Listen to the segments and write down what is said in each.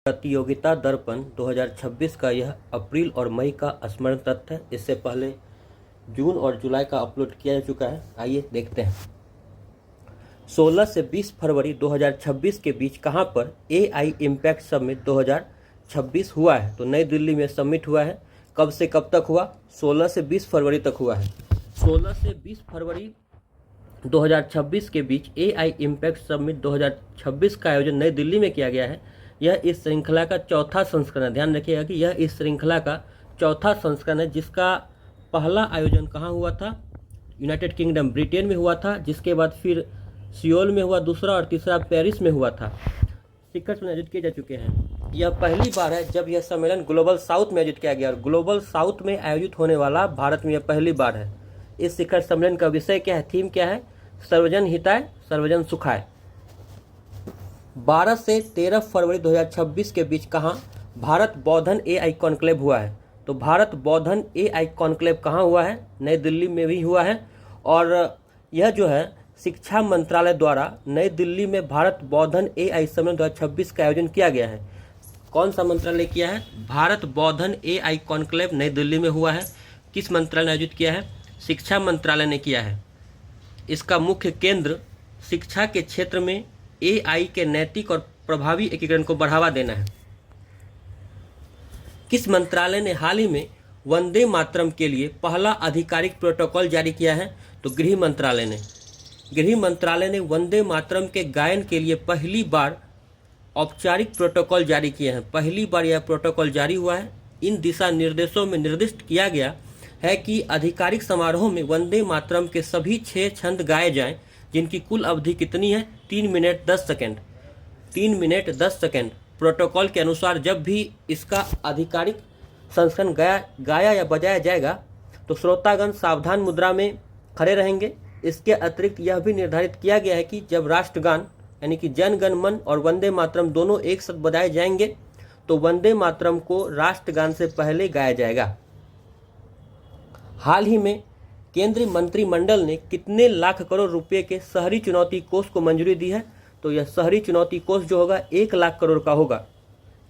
प्रतियोगिता दर्पण 2026 का यह अप्रैल और मई का स्मरण तथ्य है। इससे पहले जून और जुलाई का अपलोड किया जा चुका है। आइए देखते हैं। 16 से 20 फरवरी 2026 के बीच कहां पर AI इम्पैक्ट समिट 2026 हुआ है? तो नई दिल्ली में समिट हुआ है। कब से कब तक हुआ? 16 से 20 फरवरी तक हुआ है। 16 से 20 फरवरी 2026 के बीच AI इम्पैक्ट समिट 2026 का आयोजन नई दिल्ली में किया गया है। यह इस श्रृंखला का चौथा संस्करण है। ध्यान रखिएगा कि यह इस श्रृंखला का चौथा संस्करण है, जिसका पहला आयोजन कहाँ हुआ था? यूनाइटेड किंगडम ब्रिटेन में हुआ था, जिसके बाद फिर सियोल में हुआ दूसरा, और तीसरा पेरिस में हुआ था। शिखर सम्मेलन आयोजित किए जा चुके हैं। यह पहली बार है जब यह सम्मेलन ग्लोबल साउथ में आयोजित किया गया, और ग्लोबल साउथ में आयोजित होने वाला भारत में यह पहली बार है। इस शिखर सम्मेलन का विषय क्या है, थीम क्या है? सर्वजन हिताय सर्वजन सुखाय। 12 से 13 फरवरी 2026 के बीच कहाँ भारत बौद्धन AI कॉन्क्लेव हुआ है? तो भारत बौद्धन AI कॉन्क्लेव कहाँ हुआ है? नई दिल्ली में भी हुआ है। और यह जो है शिक्षा मंत्रालय द्वारा नई दिल्ली में भारत बौद्धन AI सम्मेलन 2026 का आयोजन किया गया है। कौन सा मंत्रालय किया है? भारत बौद्धन AI कॉन्क्लेव नई दिल्ली में हुआ है। किस मंत्रालय ने आयोजित किया है? शिक्षा मंत्रालय ने किया है। इसका मुख्य केंद्र शिक्षा के क्षेत्र में AI के नैतिक और प्रभावी एकीकरण को बढ़ावा देना है। किस मंत्रालय ने हाल ही में वंदे मातरम के लिए पहला आधिकारिक प्रोटोकॉल जारी किया है? तो गृह मंत्रालय ने। गृह मंत्रालय ने वंदे मातरम के गायन के लिए पहली बार औपचारिक प्रोटोकॉल जारी किए हैं। पहली बार यह प्रोटोकॉल जारी हुआ है। इन दिशा निर्देशों में निर्दिष्ट किया गया है कि आधिकारिक समारोह में वंदे मातरम के सभी 6 छंद गाए जाएं, जिनकी कुल अवधि कितनी है? 3 minute 10 second. 3 minute 10 second. Protocol के अनुसार जब भी इसका आधिकारिक संस्करण गाया या बजाया जाएगा तो श्रोतागण सावधान मुद्रा में खड़े रहेंगे। इसके अतिरिक्त यह भी निर्धारित किया गया है कि जब राष्ट्रगान यानी कि जन गण मन और वंदे मातरम दोनों एक साथ बजाए जाएंगे तो वंदे मातरम को राष्ट्रगान से पहले गाया जाएगा। हाल ही में केंद्रीय मंत्रिमंडल ने कितने लाख करोड़ रुपए के शहरी चुनौती कोष को मंजूरी दी है? तो यह शहरी चुनौती कोष जो होगा 1 लाख करोड़ का होगा।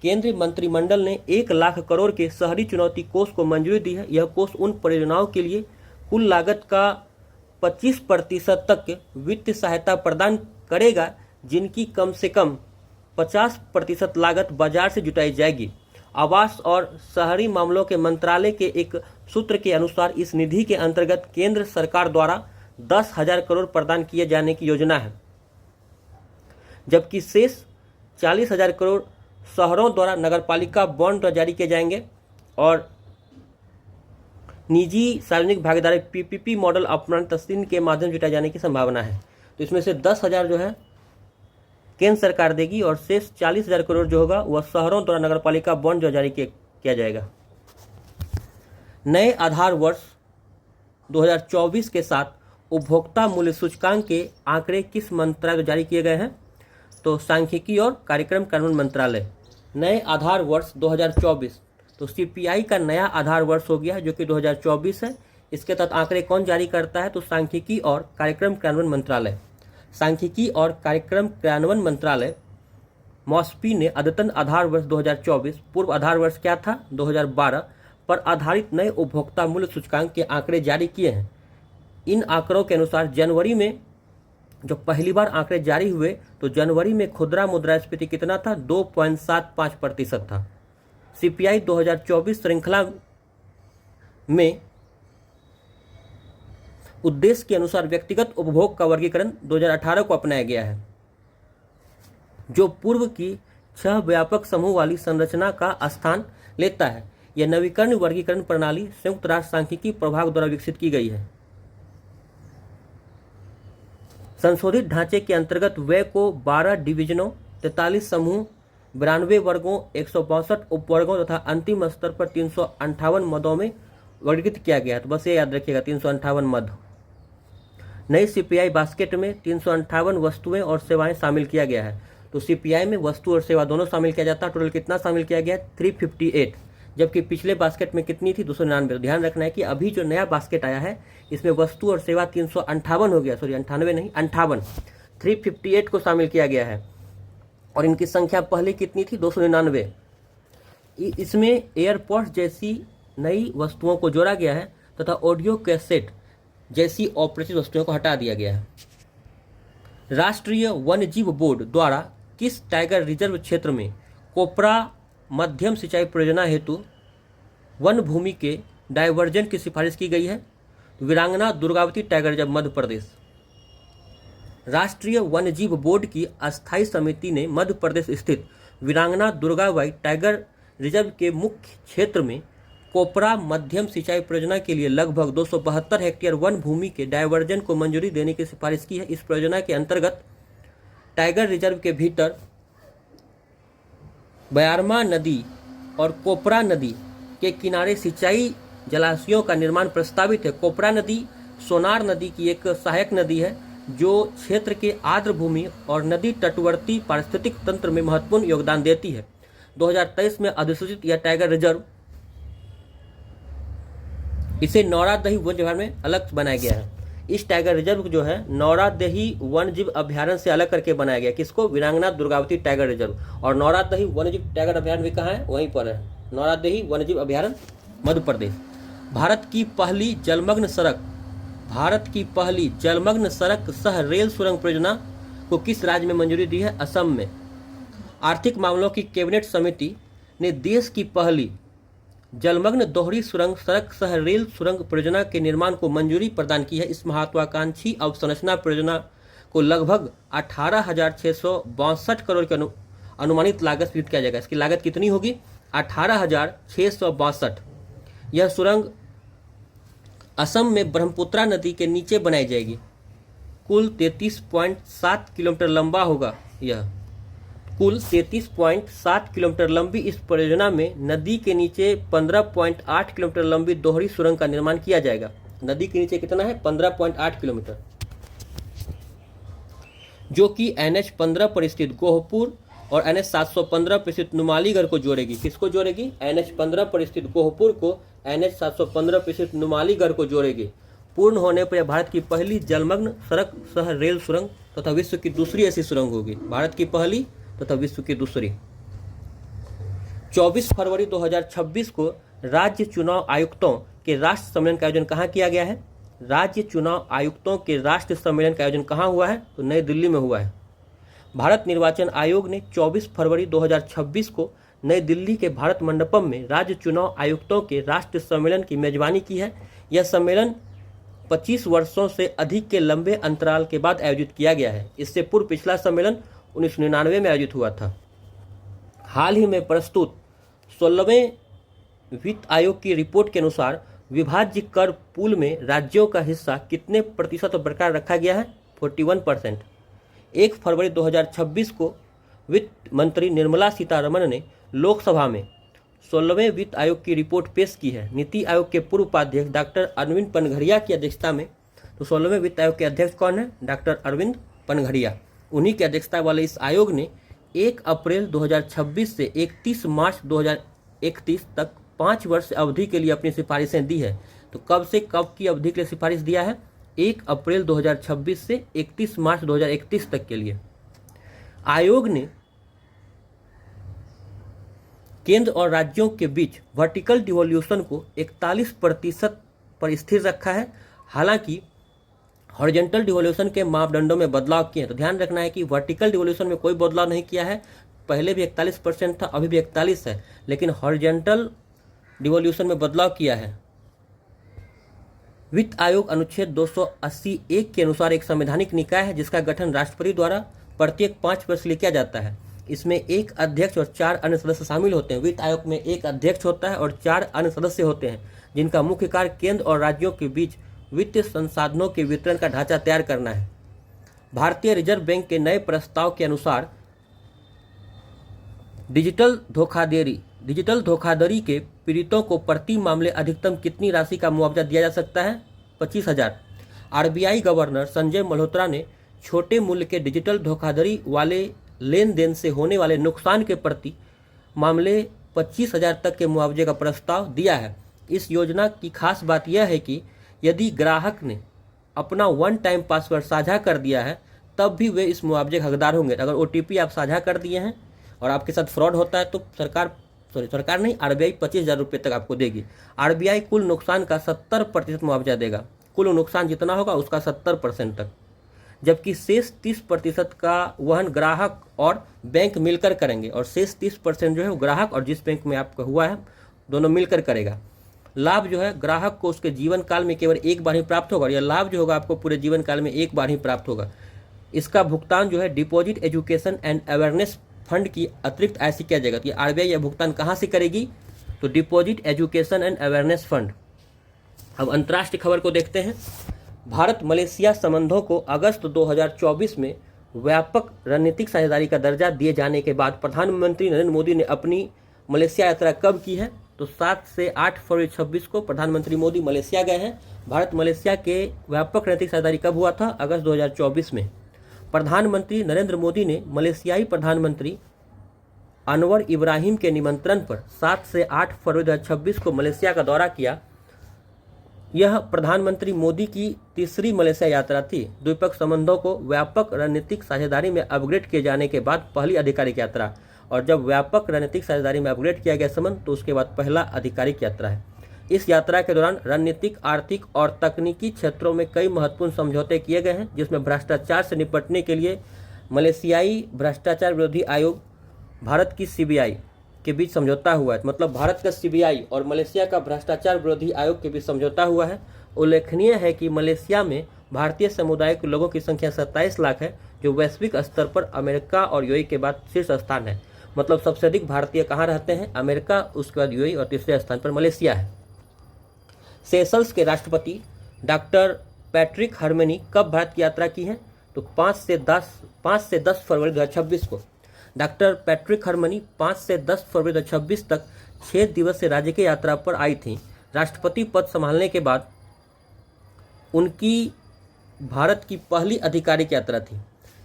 केंद्रीय मंत्रिमंडल ने 1 लाख करोड़ के शहरी चुनौती कोष को मंजूरी दी है। यह कोष उन परियोजनाओं के लिए कुल लागत का 25% तक वित्तीय सहायता प्रदान करेगा, जिनकी कम से कम 50% लागत बाजार से जुटाई जाएगी। आवास और शहरी मामलों के मंत्रालय के एक सूत्र के अनुसार इस निधि के अंतर्गत केंद्र सरकार द्वारा 10,000 करोड़ प्रदान किए जाने की योजना है, जबकि शेष 40,000 करोड़ शहरों द्वारा नगरपालिका बॉन्ड जारी किए जाएंगे और निजी सार्वजनिक भागीदारी PPP मॉडल अपनाने तस्दीन के माध्यम जुटाए जाने की संभावना है। तो इसमें से 10,000 जो है केंद्र सरकार देगी और शेष 40,000 करोड़ जो होगा वह शहरों द्वारा नगरपालिका बॉन्ड जो जारी किया जाएगा। नए आधार वर्ष 2024 के साथ उपभोक्ता मूल्य सूचकांक के आंकड़े किस मंत्रालय जारी किए गए हैं? तो सांख्यिकी और कार्यक्रम कार्यान्वयन मंत्रालय। नए आधार वर्ष 2024, तो CPI का नया आधार वर्ष हो गया जो कि 2024 है। इसके तहत आंकड़े कौन जारी करता है? तो सांख्यिकी और कार्यक्रम कार्यान्वयन मंत्रालय। सांख्यिकी और कार्यक्रम कार्यान्वयन मंत्रालय MOSPI ने अद्यतन आधार वर्ष 2024, पूर्व आधार वर्ष क्या था 2012, पर आधारित नए उपभोक्ता मूल्य सूचकांक के आंकड़े जारी किए हैं। इन आंकड़ों के अनुसार जनवरी में जो पहली बार आंकड़े जारी हुए तो जनवरी में खुदरा मुद्रास्फीति कितना था? 2.75% था। CPI 2024 श्रृंखला में उद्देश्य के अनुसार व्यक्तिगत उपभोग का वर्गीकरण 2018 को अपनाया गया है, जो पूर्व की 6 व्यापक समूह वाली संरचना का स्थान लेता है। यह नवीकरण वर्गीकरण प्रणाली संयुक्त राष्ट्र सांख्यिकी प्रभाग द्वारा विकसित की गई है। संशोधित ढांचे के अंतर्गत व्यय को 12 डिवीजनों, 43 समूह, 92 वर्गों, 162 उपवर्गों तथा अंतिम स्तर पर 358 मदों में वर्गीकृत किया गया है। तो बस ये याद रखिएगा 358 मद। नई CPI बास्केट में 358 वस्तुएं और सेवाएं शामिल किया गया है। तो CPI में वस्तु और सेवा दोनों शामिल किया जाता है। टोटल कितना शामिल किया गया? 358, जबकि पिछले बास्केट में कितनी थी? 299। ध्यान रखना है कि अभी जो नया बास्केट आया है इसमें वस्तु और सेवा 358 हो गया, सॉरी 98 नहीं 58, 358 को शामिल किया गया है। और इनकी संख्या पहले कितनी थी? 299। इसमें एयरपोर्ट्स जैसी नई वस्तुओं को जोड़ा गया है तथा ऑडियो कैसेट जैसी ऑपरेटिव वस्तुओं को हटा दिया गया है। राष्ट्रीय वन्यजीव बोर्ड द्वारा किस टाइगर रिजर्व क्षेत्र में कोपरा मध्यम सिंचाई परियोजना हेतु वन भूमि के डायवर्जन की सिफारिश की गई है? वीरांगना दुर्गावती टाइगर रिजर्व, मध्य प्रदेश। राष्ट्रीय वन्यजीव बोर्ड की अस्थायी समिति ने मध्य प्रदेश स्थित वीरांगना दुर्गाबाई टाइगर रिजर्व के मुख्य क्षेत्र में कोपरा मध्यम सिंचाई परियोजना के लिए लगभग 272 हेक्टेयर वन भूमि के डायवर्जन को मंजूरी देने की सिफारिश की है। इस परियोजना के अंतर्गत टाइगर रिजर्व के भीतर बयारमा नदी और कोपरा नदी के किनारे सिंचाई जलाशयों का निर्माण प्रस्तावित है। कोपरा नदी सोनार नदी की एक सहायक नदी है जो क्षेत्र के आर्द्र भूमि और नदी तटवर्ती पारिस्थितिक तंत्र में महत्वपूर्ण योगदान देती है। 2023 में अधिसूचित यह टाइगर रिजर्व इसे नौरादही वन विभाग में अलग बनाया गया है। इस टाइगर रिजर्व जो है नौरादही वन्यजीव अभ्यारण्य से अलग करके बनाया गया। किसको? वीरांगना दुर्गावती टाइगर रिजर्व। और नौरादही वन्यजीव टाइगर अभ्यारण्य भी कहाँ है? वहीं पर है, नौरादही वन्यजीव अभ्यारण्य, मध्य प्रदेश। भारत की पहली जलमग्न सड़क सह रेल सुरंग परियोजना को किस राज्य में मंजूरी दी है? असम में। आर्थिक मामलों की कैबिनेट समिति ने देश की पहली जलमग्न दोहरी सुरंग सड़क सह रेल सुरंग परियोजना के निर्माण को मंजूरी प्रदान की है। इस महत्वाकांक्षी अवसंरचना परियोजना को लगभग 18,662 करोड़ की अनुमानित लागत विहित किया जाएगा। इसकी लागत कितनी होगी? 18,662। यह सुरंग असम में ब्रह्मपुत्रा नदी के नीचे बनाई जाएगी। कुल 33.7 किलोमीटर लंबा होगा। यह कुल 33.7 किलोमीटर लंबी इस परियोजना में नदी के नीचे 15.8 किलोमीटर लंबी दोहरी सुरंग का निर्माण किया जाएगा। नदी के नीचे कितना है? 15.8 किलोमीटर, जो कि NH 15 पर स्थित गोहपुर और NH 715 पर स्थित नुमालीगढ़ को जोड़ेगी। किसको जोड़ेगी? NH 15 पर स्थित गोहपुर को NH 715 पर स्थित नुमालीगढ़ को जोड़ेगी। पूर्ण होने पर यह भारत की पहली जलमग्न सड़क सह रेल सुरंग तथा विश्व की दूसरी ऐसी सुरंग होगी। भारत की पहली तथा विश्व की दूसरी। 24 फरवरी 2026 को राज्य चुनाव आयुक्तों के राष्ट्रीय सम्मेलन का आयोजन कहाँ किया गया है? राज्य चुनाव आयुक्तों के राष्ट्रीय सम्मेलन का आयोजन कहाँ हुआ है? तो नई दिल्ली में हुआ है। भारत निर्वाचन आयोग ने 24 फरवरी 2026 को नई दिल्ली के भारत मंडपम में राज्य चुनाव आयुक्तों के राष्ट्रीय सम्मेलन की मेजबानी की है। यह सम्मेलन 25 वर्षों से अधिक के लंबे अंतराल के बाद आयोजित किया गया है। इससे पूर्व पिछला सम्मेलन 1999 में आयोजित हुआ था। हाल ही में प्रस्तुत 16वें वित्त आयोग की रिपोर्ट के अनुसार विभाज्य कर पूल में राज्यों का हिस्सा कितने प्रतिशत बरकरार रखा गया है? 41%। 1 फरवरी 2026 को वित्त मंत्री निर्मला सीतारमण ने लोकसभा में 16वें वित्त आयोग की रिपोर्ट पेश की है। नीति आयोग के पूर्व उपाध्यक्ष डॉक्टर अरविंद पनघड़िया की अध्यक्षता में, तो 16वें वित्त आयोग के अध्यक्ष कौन है? डॉक्टर अरविंद पनघड़िया। उन्हीं की अध्यक्षता वाले इस आयोग ने 1 अप्रैल 2026 से 31 मार्च 2031 तक 5 वर्ष अवधि के लिए अपनी सिफारिशें दी है। तो कब से कब की अवधि के लिए सिफारिश दिया है? 1 अप्रैल 2026 से 31 मार्च 2031 तक के लिए। आयोग ने केंद्र और राज्यों के बीच वर्टिकल डिवोल्यूशन को 41% पर स्थिर रखा है। हालांकि हॉरिजॉन्टल डिवोल्यूशन के मापदंडों में बदलाव किए हैं। तो ध्यान रखना है कि वर्टिकल डिवोल्यूशन में कोई बदलाव नहीं किया है। पहले भी 41% था, अभी भी 41 है, लेकिन हॉरिजॉन्टल डिवोल्यूशन में बदलाव किया है। वित्त आयोग अनुच्छेद 280(1) के अनुसार एक संवैधानिक निकाय है जिसका गठन राष्ट्रपति द्वारा प्रत्येक 5 वर्ष के लिए किया जाता है। इसमें 1 अध्यक्ष और 4 अन्य सदस्य शामिल होते हैं। वित्त आयोग में 1 अध्यक्ष होता है और 4 अन्य सदस्य होते हैं जिनका मुख्य कार्य केंद्र और राज्यों के बीच वित्तीय संसाधनों के वितरण का ढांचा तैयार करना है। भारतीय रिजर्व बैंक के नए प्रस्ताव के अनुसार डिजिटल धोखाधड़ी के पीड़ितों को प्रति मामले अधिकतम कितनी राशि का मुआवजा दिया जा सकता है? 25,000। RBI गवर्नर संजय मल्होत्रा ने छोटे मूल्य के डिजिटल धोखाधड़ी वाले लेन देन से होने वाले नुकसान के प्रति मामले 25,000 तक के मुआवजे का प्रस्ताव दिया है। इस योजना की खास बात यह है कि यदि ग्राहक ने अपना वन टाइम पासवर्ड साझा कर दिया है तब भी वे इस मुआवजे के हकदार होंगे। अगर OTP आप साझा कर दिए हैं और आपके साथ फ्रॉड होता है तो सरकार नहीं, RBI 25,000 रुपये तक आपको देगी। RBI कुल नुकसान का 70% मुआवजा देगा, कुल नुकसान जितना होगा उसका 70% तक, जबकि शेष 30% का वहन ग्राहक और बैंक मिलकर करेंगे, और शेष 30% जो है वो ग्राहक और जिस बैंक में आपका हुआ है दोनों मिलकर करेगा। लाभ जो है ग्राहक को उसके जीवन काल में केवल एक बार ही प्राप्त होगा, और यह लाभ जो होगा आपको पूरे जीवन काल में एक बार ही प्राप्त होगा। इसका भुगतान जो है deposit education and awareness fund की अतिरिक्त आय से किया जाएगा। तो RBI यह भुगतान कहाँ से करेगी? तो deposit education and awareness fund. अब अंतर्राष्ट्रीय खबर को देखते हैं। भारत मलेशिया संबंधों को अगस्त 2024 में व्यापक रणनीतिक साझेदारी का दर्जा दिए जाने के बाद प्रधानमंत्री नरेंद्र मोदी ने अपनी मलेशिया यात्रा कब की है? तो 7 से 8 फरवरी 2026 को प्रधानमंत्री मोदी मलेशिया गए हैं। भारत मलेशिया के व्यापक रणनीतिक साझेदारी कब हुआ था? अगस्त 2024 में। प्रधानमंत्री नरेंद्र मोदी ने मलेशियाई प्रधानमंत्री अनवर इब्राहिम के निमंत्रण पर 7 से 8 फरवरी 2026 को मलेशिया का दौरा किया। यह प्रधानमंत्री मोदी की तीसरी मलेशिया यात्रा थी। द्विपक्षीय संबंधों को व्यापक रणनीतिक साझेदारी में अपग्रेड किए जाने के बाद पहली आधिकारिक यात्रा, और जब व्यापक रणनीतिक साझेदारी में अपग्रेड किया गया संबंध तो उसके बाद पहला आधिकारिक यात्रा है। इस यात्रा के दौरान रणनीतिक, आर्थिक और तकनीकी क्षेत्रों में कई महत्वपूर्ण समझौते किए गए हैं, जिसमें भ्रष्टाचार से निपटने के लिए मलेशियाई भ्रष्टाचार विरोधी आयोग, भारत की CBI के बीच समझौता हुआ है। मतलब भारत का CBI और मलेशिया का भ्रष्टाचार विरोधी आयोग के बीच समझौता हुआ है। उल्लेखनीय है कि मलेशिया में भारतीय समुदाय के लोगों की संख्या 27 लाख है, जो वैश्विक स्तर पर अमेरिका और UAE के बाद शीर्ष स्थान है। मतलब सबसे अधिक भारतीय कहाँ रहते हैं? अमेरिका, उसके बाद UAE और तीसरे स्थान पर मलेशिया है। सेशल्स के राष्ट्रपति डॉक्टर पैट्रिक हरमनी कब भारत की यात्रा की है? तो 5 से 10 फरवरी 2026 को। डॉक्टर पैट्रिक हरमनी 5 से 10 फरवरी 2026 तक 6 दिवसीय राज्य की यात्रा पर आई थी। राष्ट्रपति पद संभालने के बाद उनकी भारत की पहली आधिकारिक यात्रा थी।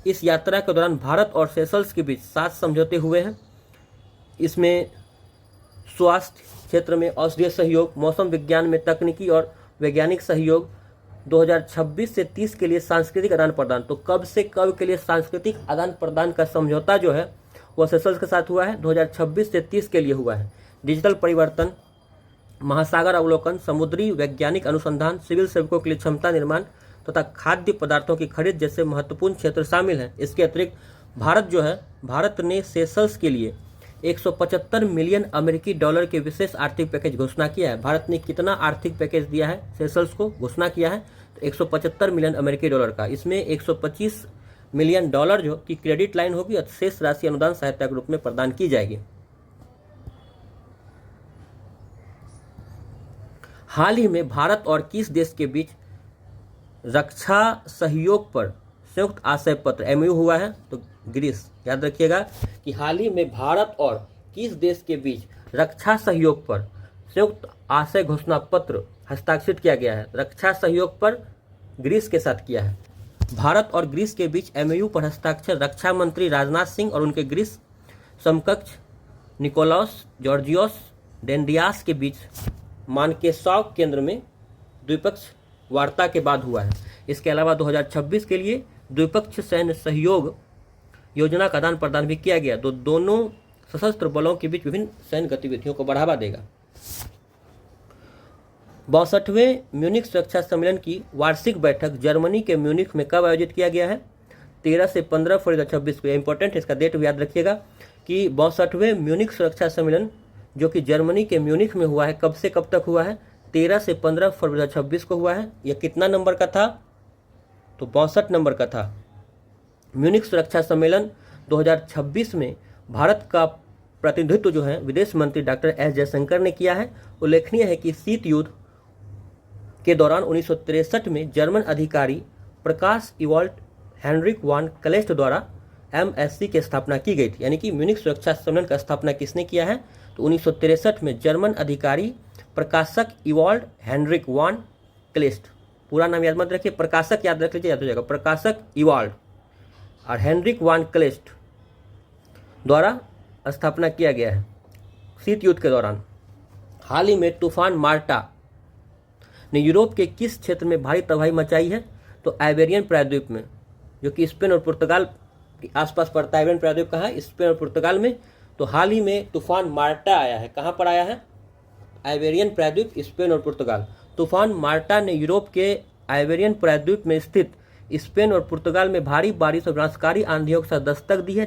इस यात्रा के दौरान भारत और सेशल्स के बीच 7 समझौते हुए हैं। इसमें स्वास्थ्य क्षेत्र में औषधीय सहयोग, मौसम विज्ञान में तकनीकी और वैज्ञानिक सहयोग, 2026 से 30 के लिए सांस्कृतिक आदान प्रदान। तो कब से कब के लिए सांस्कृतिक आदान प्रदान का समझौता जो है वह सेशल्स के साथ हुआ है? 2026 से 30 के लिए हुआ है। डिजिटल परिवर्तन, महासागर अवलोकन, समुद्री वैज्ञानिक अनुसंधान, सिविल सेवकों के लिए क्षमता निर्माण तथा खाद्य पदार्थों की खरीद जैसे महत्वपूर्ण क्षेत्र शामिल हैं। इसके अतिरिक्त भारत ने सेशल्स के लिए 175 मिलियन अमेरिकी डॉलर के विशेष आर्थिक पैकेज घोषणा किया है। भारत ने कितना आर्थिक पैकेज दिया है सेशल्स को? घोषणा किया है तो 175 मिलियन अमेरिकी डॉलर का। इसमें 125 मिलियन डॉलर जो कि क्रेडिट लाइन होगी और शेष राशि अनुदान सहायता के रूप में प्रदान की जाएगी। हाल ही में भारत और किस देश के बीच रक्षा सहयोग पर संयुक्त आशय पत्र MOU हुआ है? तो ग्रीस। याद रखिएगा कि हाल ही में भारत और किस देश के बीच रक्षा सहयोग पर संयुक्त आशय घोषणा पत्र हस्ताक्षरित किया गया है? रक्षा सहयोग पर ग्रीस के साथ किया है। भारत और ग्रीस के बीच MOU पर हस्ताक्षर रक्षा मंत्री राजनाथ सिंह और उनके ग्रीस समकक्ष निकोलास जॉर्जियोस डेंडियास के बीच मानकेसाव केंद्र में द्विपक्षीय वार्ता के बाद हुआ है। इसके अलावा 2026 के लिए द्विपक्षीय सैन्य सहयोग योजना का आदान प्रदान भी किया गया, तो दोनों सशस्त्र बलों के बीच विभिन्न सैन्य गतिविधियों को बढ़ावा देगा। 62वें म्यूनिख सुरक्षा सम्मेलन की वार्षिक बैठक जर्मनी के म्यूनिख में कब आयोजित किया गया है? 13 से 15 फरवरी 2026 को। इंपॉर्टेंट है, इसका डेट भी याद रखिएगा कि 62वें म्यूनिख सुरक्षा सम्मेलन जो कि जर्मनी के म्यूनिख में हुआ है, कब से कब तक हुआ है? 13 से 15 फरवरी 2026 को हुआ है। यह कितना नंबर का था? तो 62 नंबर का था। म्यूनिख सुरक्षा सम्मेलन 2026 में भारत का प्रतिनिधित्व जो है विदेश मंत्री डॉक्टर S जयशंकर ने किया है। उल्लेखनीय है कि शीत युद्ध के दौरान 1963 में जर्मन अधिकारी प्रकाश इवॉल्ट हेनरिक वान क्लेस्ट द्वारा MSC की स्थापना की गई थी। यानी कि म्यूनिख सुरक्षा सम्मेलन का स्थापना किसने किया है? तो 1963 में जर्मन अधिकारी प्रकाशक इवॉल्ट हेनरिक वान क्लेस्ट, पूरा नाम याद मत रखिए, प्रकाशक याद रख लीजिए, याद हो जाएगा, प्रकाशक इवॉल्ट और हेनरिक वान क्लेस्ट द्वारा स्थापना किया गया है शीत युद्ध के दौरान। हाल ही में तूफान मार्टा ने यूरोप के किस क्षेत्र में भारी तबाही मचाई है? तो आइबेरियन प्रायद्वीप में। जो कि स्पेन और पुर्तगाल के आसपास पड़ता है। आइबेरियन प्रायद्वीप कहाँ है? स्पेन और पुर्तगाल में। तो हाल ही में तूफान मार्टा आया है। कहाँ पर आया है? आइबेरियन प्रायद्वीप, स्पेन और पुर्तगाल। तूफान मार्टा ने यूरोप के आइबेरियन प्रायद्वीप में स्थित स्पेन और पुर्तगाल में भारी बारिश और विनाशकारी आंधियों के साथ दस्तक दी है,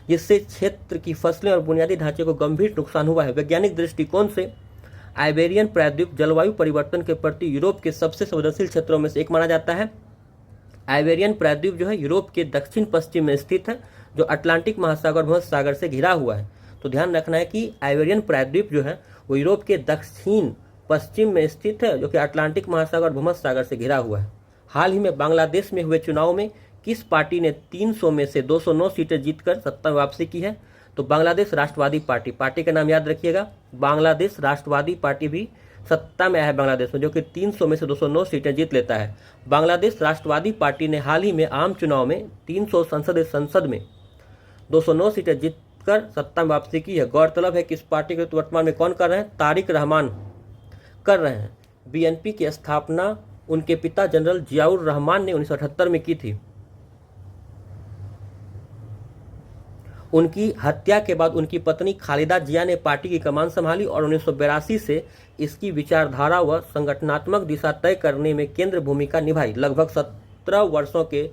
जिससे क्षेत्र की फसलें और बुनियादी ढांचे को गंभीर नुकसान हुआ है। वैज्ञानिक दृष्टिकोण से आइबेरियन प्रायद्वीप जलवायु परिवर्तन के प्रति यूरोप के सबसे संवेदनशील क्षेत्रों में से एक माना जाता है। आइबेरियन प्रायद्वीप जो है यूरोप के दक्षिण पश्चिम में स्थित है, जो अटलांटिक महासागर और भूमध्य सागर से घिरा हुआ है। तो ध्यान रखना है कि आइबेरियन प्रायद्वीप जो है वो यूरोप के दक्षिण पश्चिम में स्थित है, जो कि अटलांटिक महासागर और भूमध्य सागर से घिरा हुआ है। हाल ही में बांग्लादेश में हुए चुनाव में किस पार्टी ने 300 में से 209 सीटें जीतकर सत्ता में वापसी की है? तो बांग्लादेश राष्ट्रवादी पार्टी। पार्टी का नाम याद रखिएगा, बांग्लादेश राष्ट्रवादी पार्टी भी सत्ता में आया है बांग्लादेश में, जो कि 300 में से 209 सीटें जीत लेता है। बांग्लादेश राष्ट्रवादी पार्टी ने हाल ही में आम चुनाव में 300 संसद में 209 सीटें जीतकर सत्ता में वापसी की है। गौरतलब है कि इस पार्टी के वर्तमान में कौन कर रहे हैं? तारिक रहमान कर रहे हैं। बीएनपी की स्थापना उनके पिता जनरल जियाउर रहमान ने 1978 में की थी। उनकी हत्या के बाद उनकी पत्नी खालिदा जिया ने पार्टी की कमान संभाली और 1982 से इसकी विचारधारा व संगठनात्मक दिशा तय करने में केंद्र भूमिका निभाई। लगभग 17 वर्षों के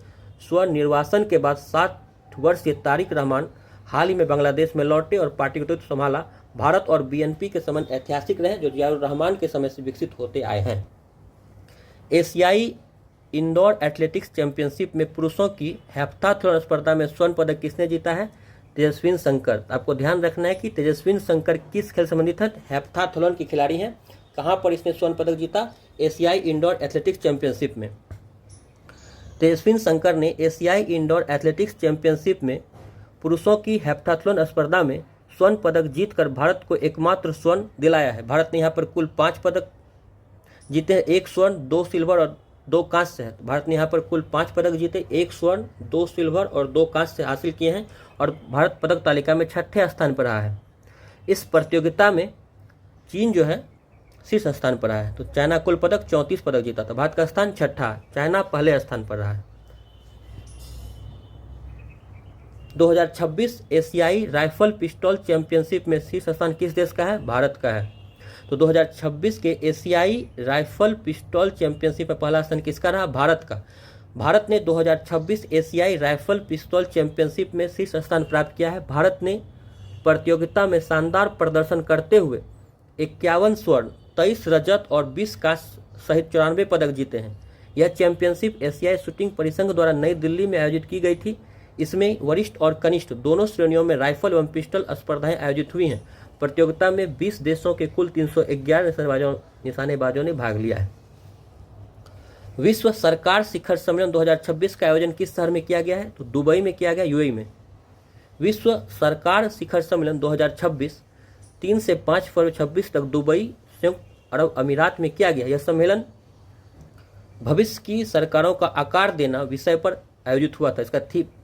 स्वनिर्वासन के बाद 60 वर्षीय तारिक रहमान हाल ही में बांग्लादेश में लौटे और पार्टी का नेतृत्व संभाला। भारत और बीएनपी के संबंध ऐतिहासिक रहे, जो जियाउर रहमान के समय से विकसित होते आए हैं। एशियाई इंडोर एथलेटिक्स चैंपियनशिप में पुरुषों की हेप्टाथलॉन स्पर्धा में स्वर्ण पदक किसने जीता है? तेजस्विन शंकर। आपको ध्यान रखना है कि तेजस्विन शंकर किस खेल से संबंधित है? हेप्टाथलॉन की खिलाड़ी हैं। कहाँ पर इसने स्वर्ण पदक जीता? एशियाई इंडोर एथलेटिक्स चैंपियनशिप में। तेजस्विन शंकर ने एशियाई इंडोर एथलेटिक्स चैंपियनशिप में पुरुषों की हेप्टाथलॉन स्पर्धा में स्वर्ण पदक जीतकर भारत को एकमात्र स्वर्ण दिलाया है। भारत ने यहाँ पर कुल 5 पदक जीते हैं, 1 स्वर्ण, 2 सिल्वर और 2 कांस्य है। भारत ने यहाँ पर कुल 5 पदक जीते, 1 स्वर्ण, 2 सिल्वर और 2 कांस्य हासिल किए हैं और भारत पदक तालिका में 6ठे स्थान पर रहा है। इस प्रतियोगिता में चीन जो है शीर्ष स्थान पर रहा है। तो चाइना कुल पदक 34 पदक जीता था, भारत का स्थान 6ठा, चाइना पहले स्थान पर रहा है। 2026 एशियाई राइफल पिस्टल चैंपियनशिप में शीर्ष स्थान किस देश का है? भारत का है। तो 2026 के एशियाई राइफल पिस्टल चैंपियनशिप में पहला स्थान किसका रहा? भारत का। भारत ने 2026 एशियाई राइफल पिस्टल चैंपियनशिप में शीर्ष स्थान प्राप्त किया है। भारत ने प्रतियोगिता में शानदार प्रदर्शन करते हुए 51 स्वर्ण, 23 रजत और 20 कांस्य सहित 94 पदक जीते हैं। यह चैंपियनशिप एशियाई शूटिंग परिसंघ द्वारा नई दिल्ली में आयोजित की गई थी। इसमें वरिष्ठ और कनिष्ठ दोनों श्रेणियों में राइफल एवं पिस्टल स्पर्धाएं आयोजित हुई हैं। प्रतियोगिता में 20 देशों के कुल 311 निशानेबाजों ने भाग लिया है। विश्व सरकार शिखर सम्मेलन 2026 का आयोजन किस शहर में किया गया है? तो दुबई में किया गया, यूएई में। विश्व सरकार शिखर सम्मेलन 2026 3 से 5 फरवरी 26 तक दुबई, संयुक्त अरब अमीरात में किया गया। यह सम्मेलन भविष्य की सरकारों का आकार देना विषय पर आयोजित हुआ था। इसका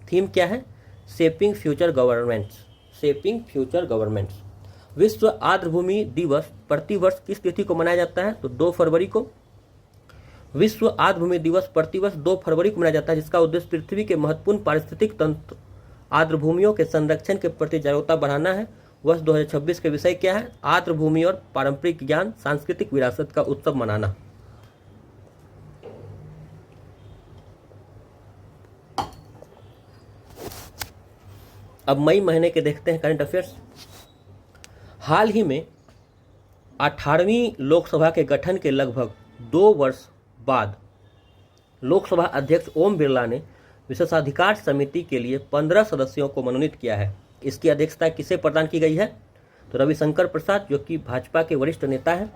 थीम क्या है? Shaping future governments. Shaping future governments. विश्व आर्द्रभूमि दिवस प्रतिवर्ष किस तिथि को मनाया जाता है? तो 2 फरवरी को। विश्व आर्द्रभूमि दिवस प्रतिवर्ष 2 फरवरी को मनाया जाता है, जिसका उद्देश्य पृथ्वी के महत्वपूर्ण पारिस्थितिक तंत्र आर्द्रभूमियों के संरक्षण के प्रति जागरूकता बढ़ाना है। वर्ष 2026 के विषय क्या है? आर्द्रभूमि और पारंपरिक ज्ञान सांस्कृतिक विरासत का उत्सव मनाना। अब मई महीने के देखते हैं करंट अफेयर्स। हाल ही में 18वीं लोकसभा के गठन के लगभग 2 वर्ष बाद लोकसभा अध्यक्ष ओम बिरला ने विशेषाधिकार समिति के लिए 15 सदस्यों को मनोनीत किया है। इसकी अध्यक्षता किसे प्रदान की गई है? तो रविशंकर प्रसाद, जो कि भाजपा के वरिष्ठ नेता हैं।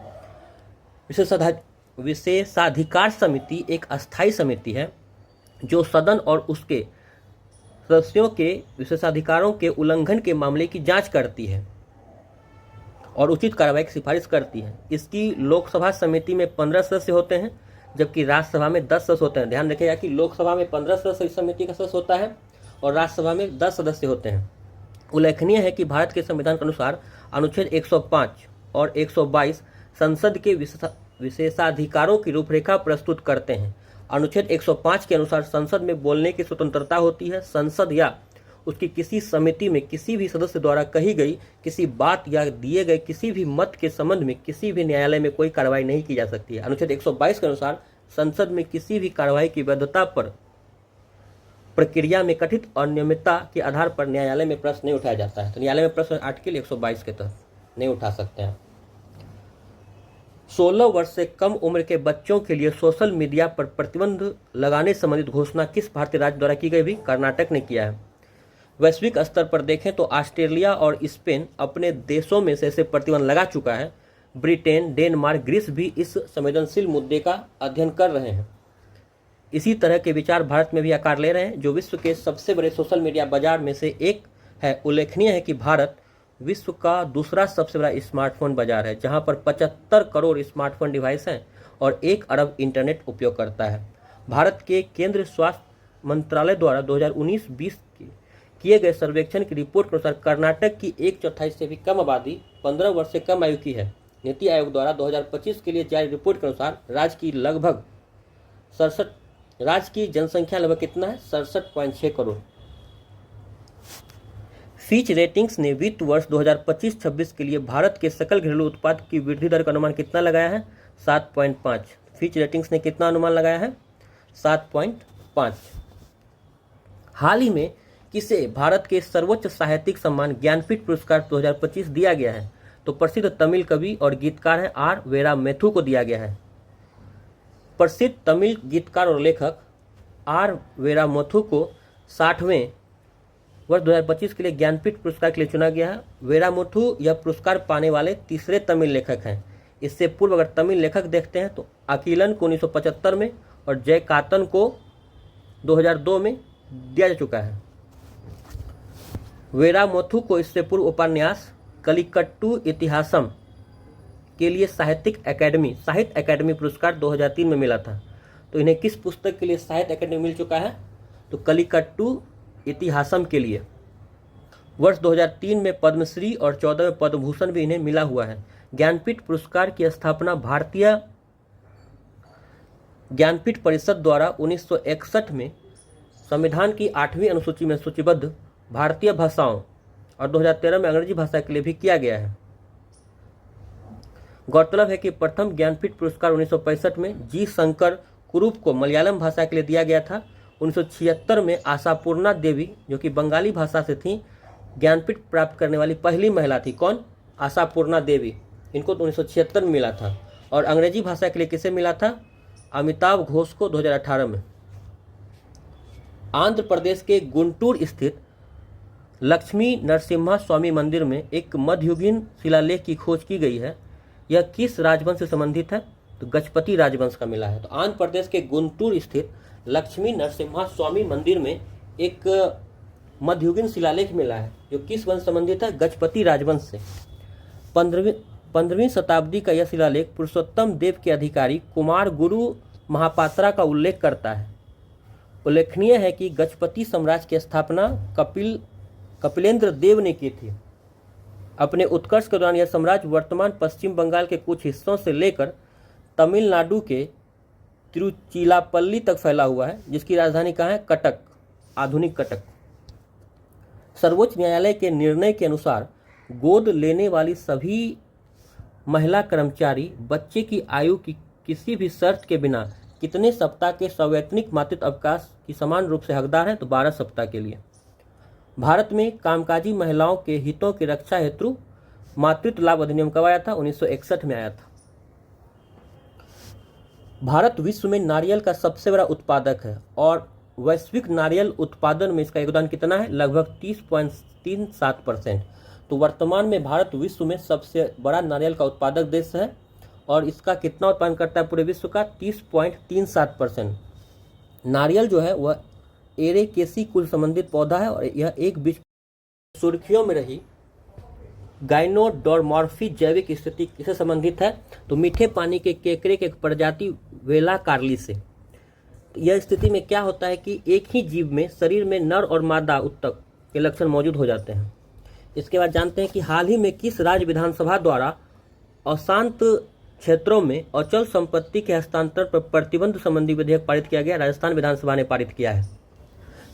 विशेषाधिकार समिति एक अस्थायी समिति है जो सदन और उसके सदस्यों के विशेषाधिकारों के उल्लंघन के मामले की जांच करती है और उचित कार्रवाई की सिफारिश करती है। इसकी लोकसभा समिति में 15 सदस्य होते हैं, जबकि राज्यसभा में 10 सदस्य होते हैं। ध्यान रखिएगा कि लोकसभा में 15 सदस्य इस समिति का सदस्य होता है और राज्यसभा में 10 सदस्य होते हैं। उल्लेखनीय है कि भारत के संविधान के अनुसार अनुच्छेद 105 और 122 संसद के विशेषाधिकारों की रूपरेखा प्रस्तुत करते हैं। अनुच्छेद 105 के अनुसार संसद में बोलने की स्वतंत्रता होती है। संसद या उसकी किसी समिति में किसी भी सदस्य द्वारा कही गई किसी बात या दिए गए किसी भी मत के संबंध में किसी भी न्यायालय में कोई कार्रवाई नहीं की जा सकती है। अनुच्छेद 122 के अनुसार संसद में किसी भी कार्रवाई की वैधता पर प्रक्रिया में कथित अनियमितता के आधार पर न्यायालय में प्रश्न नहीं उठाया जाता है। तो न्यायालय में प्रश्न आर्टिकल 122 के तहत नहीं उठा सकते हैं। 16 वर्ष से कम उम्र के बच्चों के लिए सोशल मीडिया पर प्रतिबंध लगाने संबंधित घोषणा किस भारतीय राज्य द्वारा की गई? भी कर्नाटक ने किया है। वैश्विक स्तर पर देखें तो ऑस्ट्रेलिया और स्पेन अपने देशों में से ऐसे प्रतिबंध लगा चुका है। ब्रिटेन, डेनमार्क, ग्रीस भी इस संवेदनशील मुद्दे का अध्ययन कर रहे हैं। इसी तरह के विचार भारत में भी आकार ले रहे हैं, जो विश्व के सबसे बड़े सोशल मीडिया बाजार में से एक है। उल्लेखनीय है कि भारत विश्व का दूसरा सबसे बड़ा स्मार्टफोन बाजार है, जहां पर 75 करोड़ स्मार्टफोन डिवाइस हैं और 1 अरब इंटरनेट उपयोग करता है। भारत के केंद्रीय स्वास्थ्य मंत्रालय द्वारा 2019-20 किए गए सर्वेक्षण की रिपोर्ट के अनुसार कर्नाटक की 1/4 से भी कम आबादी 15 वर्ष से कम आयु की है। नीति आयोग द्वारा 2025 के लिए जारी रिपोर्ट के अनुसार राज्य की जनसंख्या लगभग कितना है? 67.6 करोड़। फीच रेटिंग्स ने वित्त वर्ष 2025-26 के लिए भारत के सकल घरेलू उत्पाद की वृद्धि दर का अनुमान कितना लगाया है? 7.5। फीच रेटिंग्स ने कितना अनुमान लगाया है? 7.5। हाल ही में किसे भारत के सर्वोच्च साहित्यिक सम्मान ज्ञानपीठ पुरस्कार 2025 दिया गया है? तो प्रसिद्ध तमिल कवि और गीतकार हैं आर वीरामेथु को दिया गया है। प्रसिद्ध तमिल गीतकार और लेखक आर वीरामेथु को 60वें वर्ष 2025 के लिए ज्ञानपीठ पुरस्कार के लिए चुना गया है। वीरामेथु यह पुरस्कार पाने वाले तीसरे तमिल लेखक हैं। इससे पूर्व अगर तमिल लेखक देखते हैं तो अकीलन को 1975 में और जयकातन को 2002 में दिया जा चुका है। वीरामेथु को इससे पूर्व उपन्यास कलिकट्टू इतिहासम के लिए साहित्य अकादमी पुरस्कार 2003 में मिला था। तो इन्हें किस पुस्तक के लिए साहित्य अकादमी मिल चुका है? तो कलिकट्टू इतिहासम के लिए। वर्ष 2003 में पद्मश्री और 14 में पद्म भूषण भी इन्हें मिला हुआ है। ज्ञानपीठ पुरस्कार की स्थापना भारतीय ज्ञानपीठ परिषद द्वारा 1961 में संविधान की 8वीं अनुसूची में सूचीबद्ध भारतीय भाषाओं और 2013 में अंग्रेजी भाषा के लिए भी किया गया है। गौरतलब है कि प्रथम ज्ञानपीठ पुरस्कार 1965 में जी शंकर कुरूप को मलयालम भाषा के लिए दिया गया था। 1976 में आशापूर्णा देवी, जो कि बंगाली भाषा से थी, ज्ञानपीठ प्राप्त करने वाली पहली महिला थी। कौन? आशापूर्णा देवी। इनको 1976 में मिला था। और अंग्रेजी भाषा के लिए किसे मिला था? अमिताभ घोष को 2018 में। आंध्र प्रदेश के गुंटूर स्थित लक्ष्मी नरसिम्हा स्वामी मंदिर में एक मध्ययुगीन शिलालेख की खोज की गई है। यह किस राजवंश से संबंधित है? तो गजपति राजवंश का मिला है। तो आंध्र प्रदेश के गुंटूर स्थित लक्ष्मी नरसिम्हा स्वामी मंदिर में एक मध्ययुगीन शिलालेख मिला है, जो किस वंश संबंधित है? गजपति राजवंश से। 15वीं शताब्दी का यह शिलालेख पुरुषोत्तम देव के अधिकारी कुमार गुरु महापात्रा का उल्लेख करता है। उल्लेखनीय है कि गजपति साम्राज्य की स्थापना कपिलेंद्र देव ने की थी। अपने उत्कर्ष के दौरान यह साम्राज्य वर्तमान पश्चिम बंगाल के कुछ हिस्सों से लेकर तमिलनाडु के तिरुचिरापल्ली तक फैला हुआ है, जिसकी राजधानी कहाँ है? कटक, आधुनिक कटक। सर्वोच्च न्यायालय के निर्णय के अनुसार गोद लेने वाली सभी महिला कर्मचारी बच्चे की आयु की किसी भी शर्त के बिना कितने सप्ताह के सवैतनिक मातृत्व अवकाश की समान रूप से हकदार है? तो 12 सप्ताह के लिए। भारत में कामकाजी महिलाओं के हितों की रक्षा हेतु मातृत्व लाभ अधिनियम कब आया था? 1961 में आया था। भारत विश्व में नारियल का सबसे बड़ा उत्पादक है और वैश्विक नारियल उत्पादन में इसका योगदान कितना है? लगभग 30.37%। तो वर्तमान में भारत विश्व में सबसे बड़ा नारियल का उत्पादक देश है और इसका कितना उत्पादन करता है पूरे विश्व का? 30.37%। नारियल जो है वह एरेकेसी कुल संबंधित पौधा है और यह एक बीज सुर्खियों में रही गाइनोडोर्मॉर्फी जैविक स्थिति किसे संबंधित है? तो मीठे पानी के केकड़े के एक प्रजाति वेला कार्ली से। यह स्थिति में क्या होता है कि एक ही जीव में शरीर में नर और मादा उत्तक के लक्षण मौजूद हो जाते हैं। इसके बाद जानते हैं कि हाल ही में किस राज्य विधानसभा द्वारा अशांत क्षेत्रों में अचल संपत्ति के हस्तांतरण पर प्रतिबंध संबंधी विधेयक पारित किया गया, राजस्थान विधानसभा ने पारित किया है।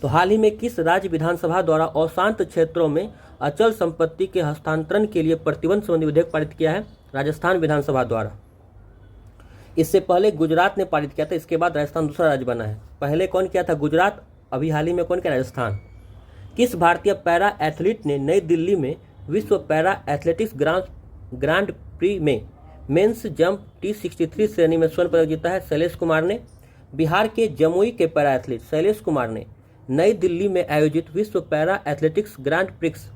तो हाल ही में किस राज्य विधानसभा द्वारा अशांत क्षेत्रों में अचल संपत्ति के हस्तांतरण के लिए प्रतिबंध संबंधी विधेयक पारित किया है? राजस्थान विधानसभा द्वारा। इससे पहले गुजरात ने पारित किया था, इसके बाद राजस्थान दूसरा राज्य बना है। पहले कौन किया था? गुजरात। अभी हाल ही में कौन किया? राजस्थान। किस भारतीय पैरा एथलीट ने नई दिल्ली में विश्व पैरा एथलेटिक्स ग्रांड प्री में मेंस जंप T63 श्रेणी में स्वर्ण पदक जीता है? शैलेश कुमार ने। बिहार के जमुई के पैरा एथलीट शैलेश कुमार ने नई दिल्ली में आयोजित विश्व पैरा एथलेटिक्स ग्रांड प्रिक्स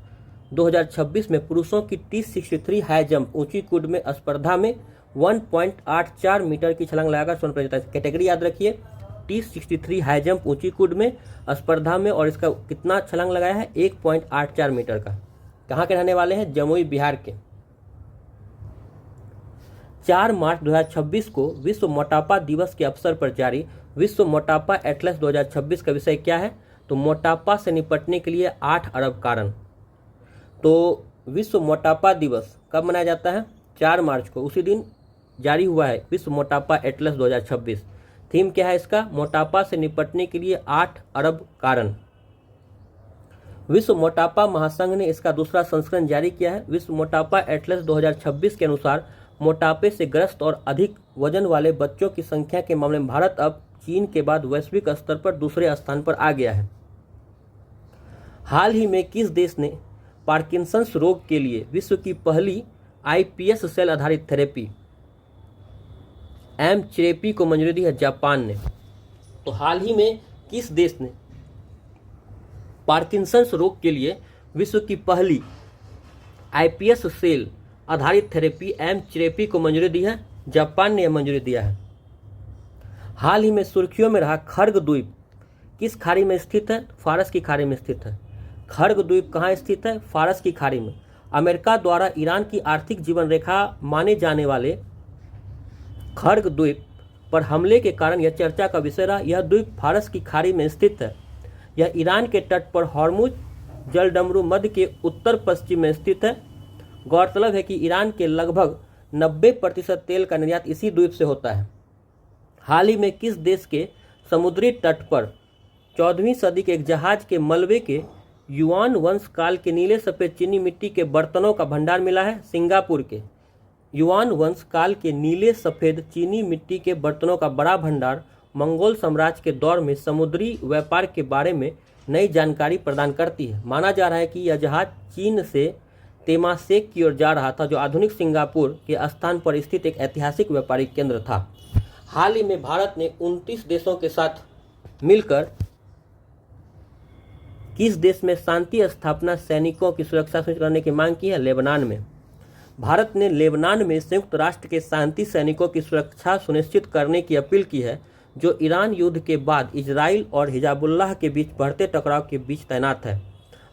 2026 में पुरुषों की T63 हाई जंप ऊंची कूद में स्पर्धा में 1.84 मीटर की छलांग लगाकर स्वर्ण पदक जीता है। कैटेगरी याद रखिए, T63 हाई जंप ऊंची कूद में स्पर्धा में, और इसका कितना छलांग लगाया है? 1.84 मीटर का। कहाँ के रहने वाले हैं? जमुई, बिहार के। 4 मार्च 2026 को विश्व मोटापा दिवस के अवसर पर जारी विश्व मोटापा एटलस 2026 का विषय क्या है? तो मोटापा से निपटने के लिए 8 अरब कारण। तो विश्व मोटापा दिवस कब मनाया जाता है? 4 मार्च को, उसी दिन जारी हुआ है विश्व मोटापा एटलस 2026। थीम क्या है इसका? मोटापा से निपटने के लिए 8 अरब कारण। विश्व मोटापा महासंघ ने इसका दूसरा संस्करण जारी किया है। विश्व मोटापा एटलस 2026 के अनुसार मोटापे से ग्रस्त और अधिक वजन वाले बच्चों की संख्या के मामले में भारत अब चीन के बाद वैश्विक स्तर पर दूसरे स्थान पर आ गया है। हाल ही में किस देश ने पार्किंसंस रोग के लिए विश्व की पहली iPS सेल आधारित थेरेपी एमचेरेपी को मंजूरी दी है? जापान ने। तो हाल ही में किस देश ने पार्किंसंस रोग के लिए विश्व की पहली iPS सेल आधारित थेरेपी एमचेरेपी को मंजूरी दी है? जापान ने यह मंजूरी दिया है। हाल ही में सुर्खियों में रहा खर्ग द्वीप किस खाड़ी में स्थित है? फारस की खाड़ी में स्थित है। खर्ग द्वीप कहाँ स्थित है? फारस की खाड़ी में। अमेरिका द्वारा ईरान की आर्थिक जीवन रेखा माने जाने वाले खर्ग द्वीप पर हमले के कारण यह चर्चा का विषय रहा। यह द्वीप फारस की खाड़ी में स्थित है। यह ईरान के तट पर हॉर्मुज जलडमरू मध्य के उत्तर पश्चिम में स्थित है। गौरतलब है कि ईरान के लगभग 90% तेल का निर्यात इसी द्वीप से होता है। हाल ही में किस देश के समुद्री तट पर 14वीं सदी के एक जहाज के मलबे के युआन वंश काल के नीले सफेद चीनी मिट्टी के बर्तनों का भंडार मिला है? सिंगापुर के युआन वंश काल के नीले सफेद चीनी मिट्टी के बर्तनों का बड़ा भंडार मंगोल साम्राज्य के दौर में समुद्री व्यापार के बारे में नई जानकारी प्रदान करती है। माना जा रहा है कि यह जहाज चीन से तेमासेक की ओर जा रहा था, जो आधुनिक सिंगापुर के स्थान पर स्थित एक ऐतिहासिक व्यापारिक केंद्र था। हाल ही में भारत ने 29 देशों के साथ मिलकर किस देश में शांति स्थापना सैनिकों की सुरक्षा सुनिश्चित करने की मांग की है? लेबनान में। भारत ने लेबनान में संयुक्त राष्ट्र के शांति सैनिकों की सुरक्षा सुनिश्चित करने की अपील की है, जो ईरान युद्ध के बाद इजराइल और हिजाबुल्लाह के बीच बढ़ते टकराव के बीच तैनात है।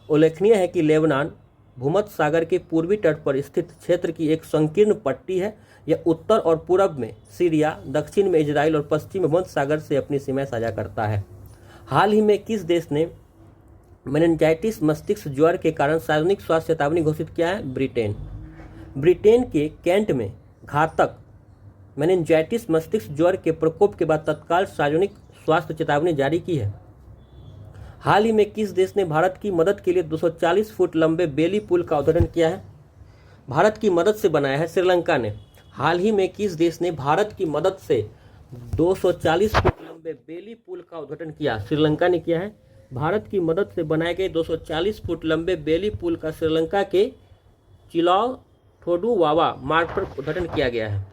उल्लेखनीय है कि लेबनान भूमध्य सागर के पूर्वी तट पर स्थित क्षेत्र की एक संकीर्ण पट्टी है। यह उत्तर और पूर्व में सीरिया, दक्षिण में इजराइल और पश्चिम में भूमध्य सागर से अपनी सीमाएं साझा करता है। हाल ही में किस देश ने मेनिंजाइटिस मस्तिष्क ज्वर के कारण सार्वजनिक स्वास्थ्य चेतावनी घोषित किया है? ब्रिटेन। ब्रिटेन के कैंट में घातक मेनिंजाइटिस मस्तिष्क ज्वर के प्रकोप के बाद तत्काल सार्वजनिक स्वास्थ्य चेतावनी जारी की है। हाल ही में किस देश ने भारत की मदद के लिए 240 फुट लंबे बेली पुल का उद्घाटन किया है? भारत की मदद से बनाया है श्रीलंका ने। हाल ही में किस देश ने भारत की मदद से 240 फुट लंबे बेली पुल का उद्घाटन किया? श्रीलंका ने किया है। भारत की मदद से बनाए गए 240 फुट लंबे बेली पुल का श्रीलंका के चिलाव थोडुवावा मार्ग पर उद्घाटन किया गया है,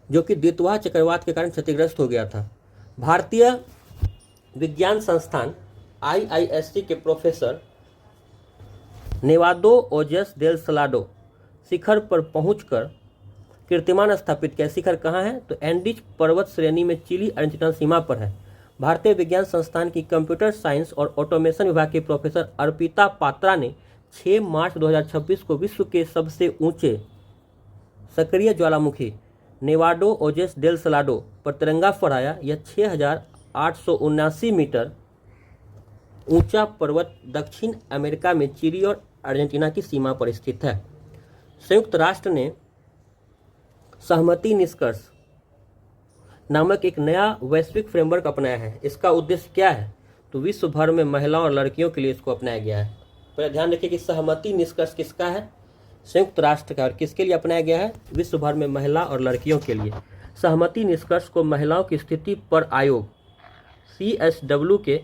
जो कि द्वितवाह चक्रवात के कारण क्षतिग्रस्त हो गया था। भारतीय विज्ञान संस्थान IISc के प्रोफेसर नेवाडो ओजेस डेल सलाडो शिखर पर पहुंचकर कीर्तिमान स्थापित किया। शिखर कहाँ है? तो एंडीज पर्वत श्रेणी में चिली अर्जेंटीना सीमा पर है। भारतीय विज्ञान संस्थान की कंप्यूटर साइंस और ऑटोमेशन विभाग के प्रोफेसर अर्पिता पात्रा ने 6 मार्च 2026 को विश्व के सबसे ऊंचे सक्रिय ज्वालामुखी नेवाडो ओजेस डेल सलाडो पर तिरंगा फहराया। यह 6,879 मीटर ऊंचा पर्वत दक्षिण अमेरिका में चिली और अर्जेंटीना की सीमा पर स्थित है। संयुक्त राष्ट्र ने सहमति निष्कर्ष नामक एक नया वैश्विक फ्रेमवर्क अपनाया है। इसका उद्देश्य क्या है? तो विश्व भर में महिलाओं और लड़कियों के लिए इसको अपनाया गया है। पहले ध्यान रखिए कि सहमति निष्कर्ष किसका है? संयुक्त राष्ट्र का। और किसके लिए अपनाया गया है? विश्व भर में महिला और लड़कियों के लिए। सहमति निष्कर्ष को महिलाओं की स्थिति पर आयोग CSW के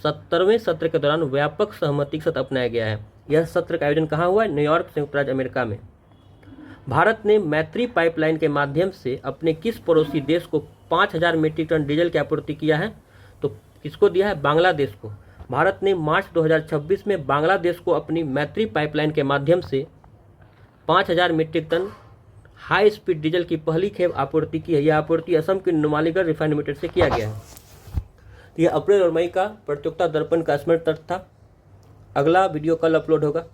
70वें सत्र के दौरान व्यापक सहमति के साथ अपनाया गया है। यह सत्र का आयोजन कहाँ हुआ है? न्यूयॉर्क, संयुक्त राज्य अमेरिका में। भारत ने मैत्री पाइपलाइन के माध्यम से अपने किस पड़ोसी देश को 5000 मीट्रिक टन डीजल की आपूर्ति किया है? तो किसको दिया है? बांग्लादेश को। भारत ने मार्च 2026 में बांग्लादेश को अपनी मैत्री पाइपलाइन के माध्यम से 5000 metric ton high speed diesel की पहली खेप आपूर्ति की है। यह आपूर्ति असम के नुमालीगढ़ रिफाइनरी लिमिटेड से किया गया है। यह अप्रैल और मई का प्रतियोगिता दर्पण का स्मरण तथ्य था। अगला वीडियो कल अपलोड होगा।